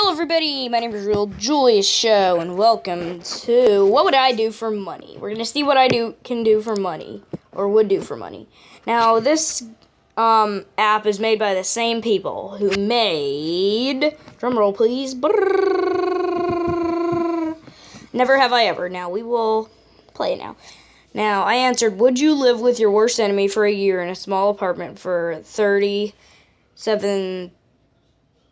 Hello everybody, my name is Real Julius Show, and welcome to What Would I Do for Money? We're going to see what I can do for money, or would do for money. Now, this app is made by the same people who made, drumroll please, Never Have I Ever. Now, we will play it now. Now, I answered, would you live with your worst enemy for a year in a small apartment for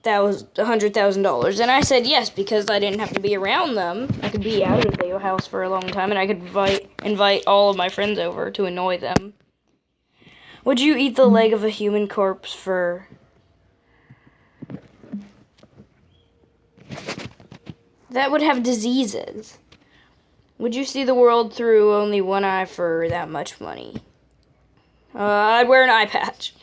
$100,000, and I said yes because I didn't have to be around them. I could be out of the house for a long time, and I could invite all of my friends over to annoy them. Would you eat the leg of a human corpse for... That would have diseases. Would you see the world through only one eye for that much money? I'd wear an eye patch.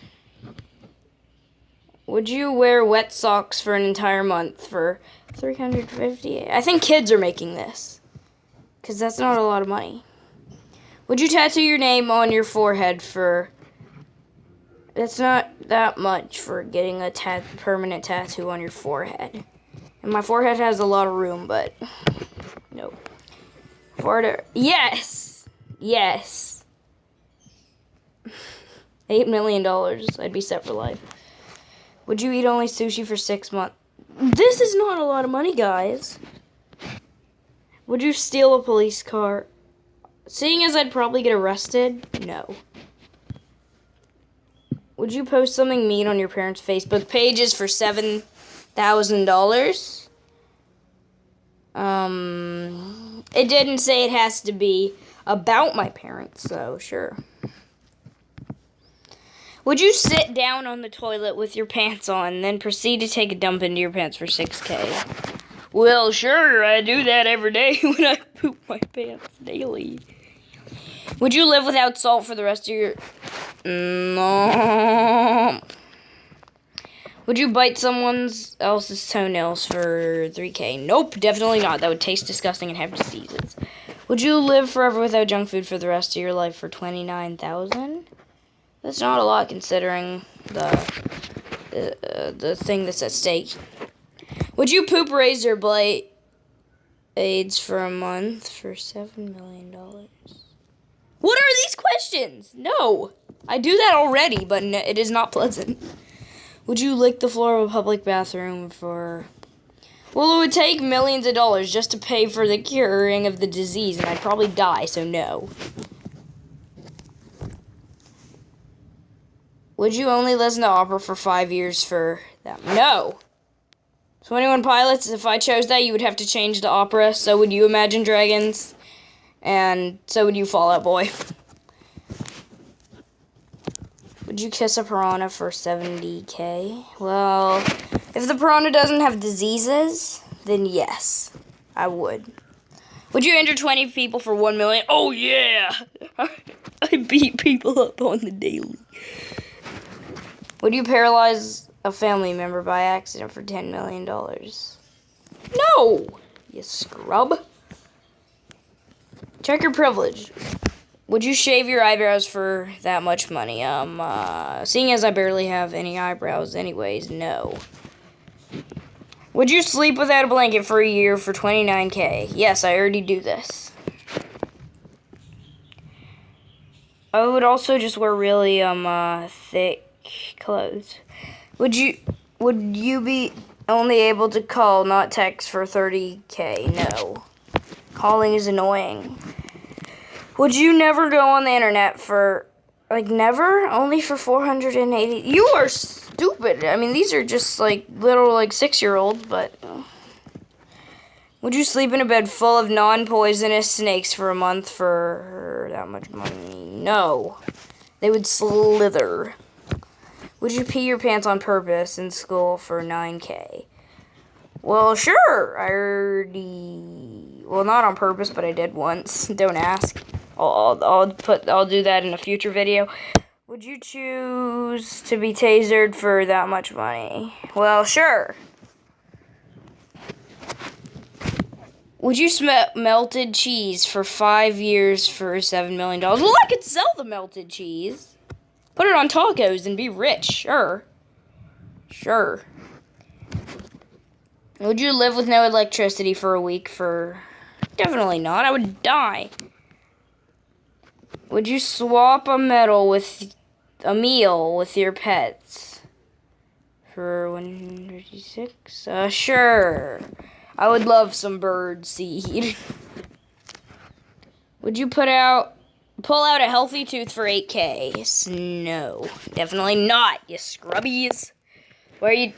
Would you wear wet socks for an entire month for $350? I think kids are making this, because that's not a lot of money. Would you tattoo your name on your forehead for... That's not that much for getting a permanent tattoo on your forehead. And my forehead has a lot of room, but... No. Yes! Yes! $8 million. I'd be set for life. Would you eat only sushi for 6 months? This is not a lot of money, guys. Would you steal a police car? Seeing as I'd probably get arrested, no. Would you post something mean on your parents' Facebook pages for $7,000? It didn't say it has to be about my parents, so sure. Would you sit down on the toilet with your pants on, then proceed to take a dump into your pants for $6,000? Well, sure, I do that every day when I poop my pants daily. Would you live without salt for the rest of your... No. Would you bite someone else's toenails for $3,000? Nope, definitely not. That would taste disgusting and have diseases. Would you live forever without junk food for the rest of your life for $29,000? That's not a lot considering the thing that's at stake. Would you poop razor blade AIDS for a month for $7 million? What are these questions? No. I do that already, but it is not pleasant. Would you lick the floor of a public bathroom for... Well, it would take millions of dollars just to pay for the curing of the disease, and I'd probably die, so no. Would you only listen to opera for 5 years for that? No. 21 Pilots, if I chose that, you would have to change the opera. So would you, Imagine Dragons. And so would you, Fall Out Boy. Would you kiss a piranha for $70,000? Well, if the piranha doesn't have diseases, then yes, I would. Would you injure 20 people for $1 million? Oh, yeah. I beat people up on the daily. Would you paralyze a family member by accident for $10 million? No! You scrub. Check your privilege. Would you shave your eyebrows for that much money? Seeing as I barely have any eyebrows anyways, no. Would you sleep without a blanket for a year for $29,000? Yes, I already do this. I would also just wear really, thick clothes. Would you be only able to call, not text for $30,000? No. Calling is annoying. Would you never go on the internet for, never? Only for 480? You are stupid. I mean, these are just, little, 6-year-olds, but... Would you sleep in a bed full of non-poisonous snakes for a month for that much money? No. They would slither. Would you pee your pants on purpose in school for $9,000? Well, sure. Well, not on purpose, but I did once. Don't ask. I'll do that in a future video. Would you choose to be tasered for that much money? Well, sure. Would you smell melted cheese for 5 years for $7 million? Well, I could sell the melted cheese. Put it on tacos and be rich. Sure. Would you live with no electricity for a week for... Definitely not. I would die. Would you swap a meal with your pets? For 156? Sure. I would love some bird seed. Would you pull out a healthy tooth for 8K? No. Definitely not, you scrubbies. Why are you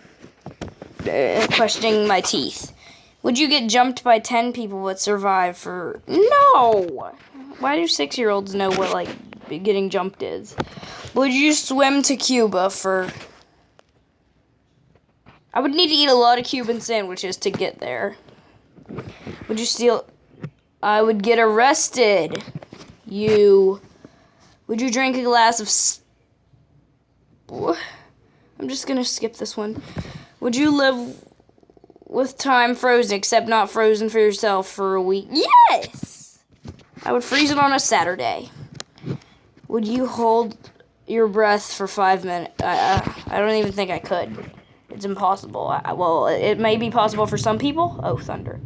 questioning my teeth? Would you get jumped by 10 people but survive for... No! Why do 6-year-olds know what, like, getting jumped is? Would you swim to Cuba for... I would need to eat a lot of Cuban sandwiches to get there. Would you steal... I would get arrested. Would you drink a glass of... I'm just gonna skip this one. Would you live with time frozen, except not frozen for yourself for a week? Yes! I would freeze it on a Saturday. Would you hold your breath for 5 minutes? I don't even think I could. It's impossible. Well, it may be possible for some people. Oh, thunder.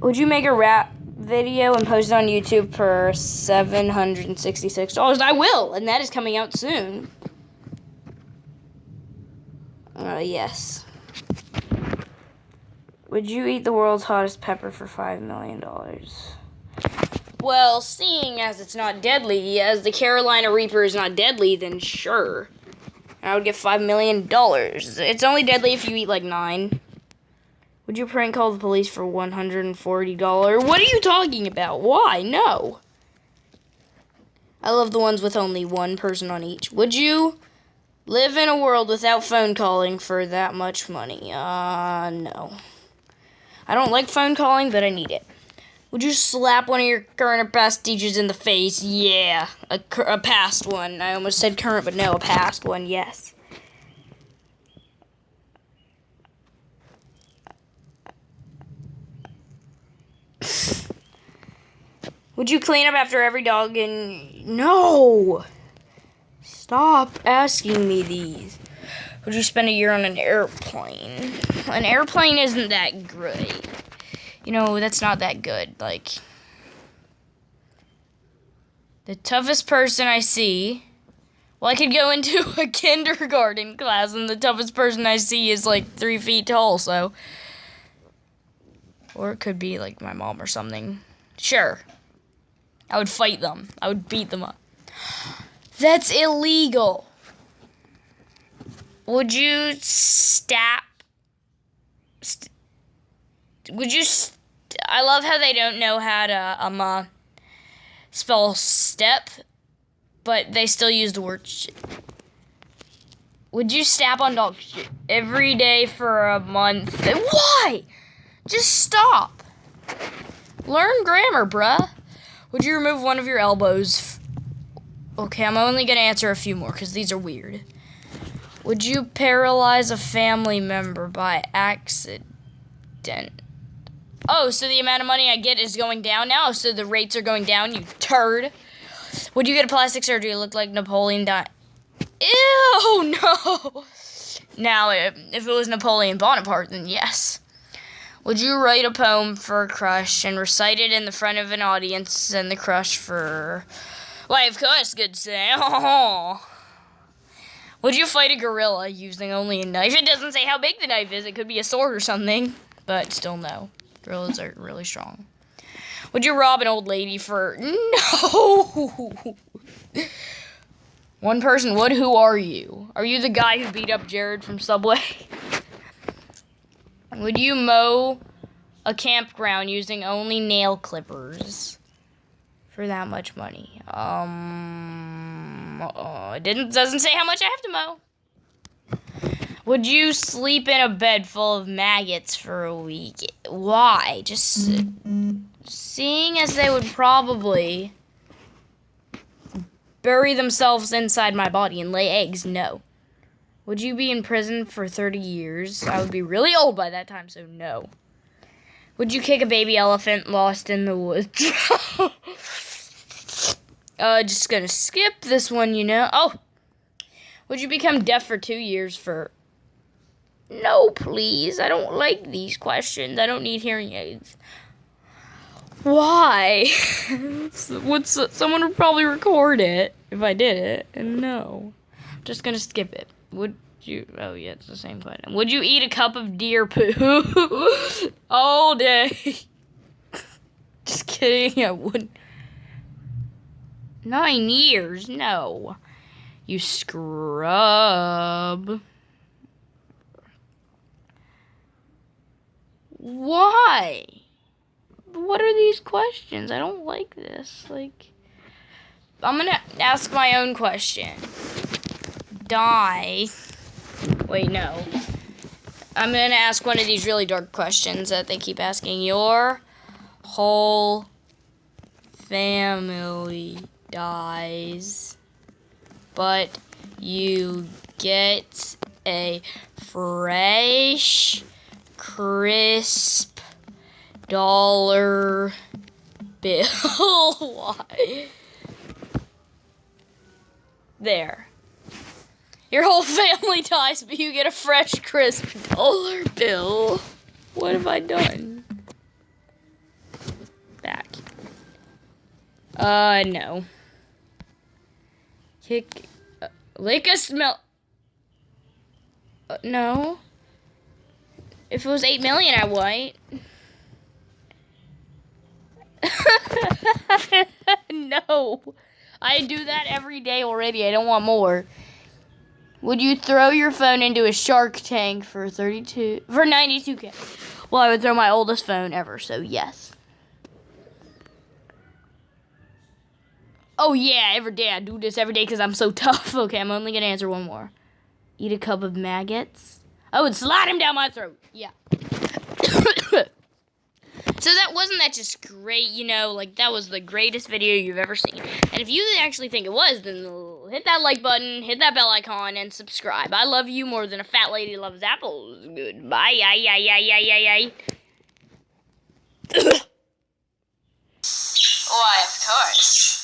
Would you make a rap video and post it on YouTube for $766? I will, and that is coming out soon. Yes. Would you eat the world's hottest pepper for $5 million? Well, seeing as it's not deadly, as the Carolina Reaper is not deadly, then sure. And I would get $5 million. It's only deadly if you eat like 9. Would you prank call the police for $140? What are you talking about? Why? No. I love the ones with only one person on each. Would you live in a world without phone calling for that much money? No. I don't like phone calling, but I need it. Would you slap one of your current or past teachers in the face? Yeah. A past one. I almost said current, but no, a past one, yes. Would you clean up after every dog and... No! Stop asking me these. Would you spend a year on an airplane? An airplane isn't that great. You know, that's not that good. Like, the toughest person I see... Well, I could go into a kindergarten class and the toughest person I see is like 3 feet tall, so... Or it could be like my mom or something. Sure. I would fight them. I would beat them up. That's illegal. Would you I love how they don't know how to spell step, but they still use the word shit. Would you step on dog shit every day for a month? Why? Just stop. Learn grammar, bruh. Would you remove one of your elbows? Okay, I'm only going to answer a few more because these are weird. Would you paralyze a family member by accident? Oh, so the amount of money I get is going down now? So the rates are going down, you turd. Would you get a plastic surgery to look like Napoleon Ew, no. Now, if it was Napoleon Bonaparte, then yes. Would you write a poem for a crush and recite it in the front of an audience and the crush for... Why, of course, good say. Would you fight a gorilla using only a knife? It doesn't say how big the knife is. It could be a sword or something. But still no. Gorillas are really strong. Would you rob an old lady for... No! One person would. Who are you? Are you the guy who beat up Jared from Subway? Would you mow a campground using only nail clippers for that much money? It doesn't say how much I have to mow. Would you sleep in a bed full of maggots for a week? Why? Just seeing as they would probably bury themselves inside my body and lay eggs, no. Would you be in prison for 30 years? I would be really old by that time, so no. Would you kick a baby elephant lost in the woods? Just gonna skip this one, you know. Oh! Would you become deaf for 2 years for... No, please. I don't like these questions. I don't need hearing aids. Why? Someone would probably record it if I did it. And no. I'm just gonna skip it. Would you... Oh, yeah, it's the same question. Would you eat a cup of deer poo all day? Just kidding. I wouldn't. 9 years? No. You scrub. Why? What are these questions? I don't like this. Like, I'm gonna ask my own question. Die. Wait, no. I'm gonna ask one of these really dark questions that they keep asking. Your whole family dies, but you get a fresh, crisp dollar bill. Why? There. Your whole family dies, but you get a fresh, crisp dollar bill. What have I done? Back. No. Lick a smell. No. If it was 8 million, I would. No. I do that every day already. I don't want more. Would you throw your phone into a shark tank for 92K? Well, I would throw my oldest phone ever, so yes. Oh yeah, every day. I do this every day because I'm so tough. Okay, I'm only gonna answer one more. Eat a cup of maggots? I would slide him down my throat. Yeah. So wasn't that just great, you know, like that was the greatest video you've ever seen. And if you actually think it was, then hit that like button, hit that bell icon, and subscribe. I love you more than a fat lady loves apples. Goodbye. Why, of course.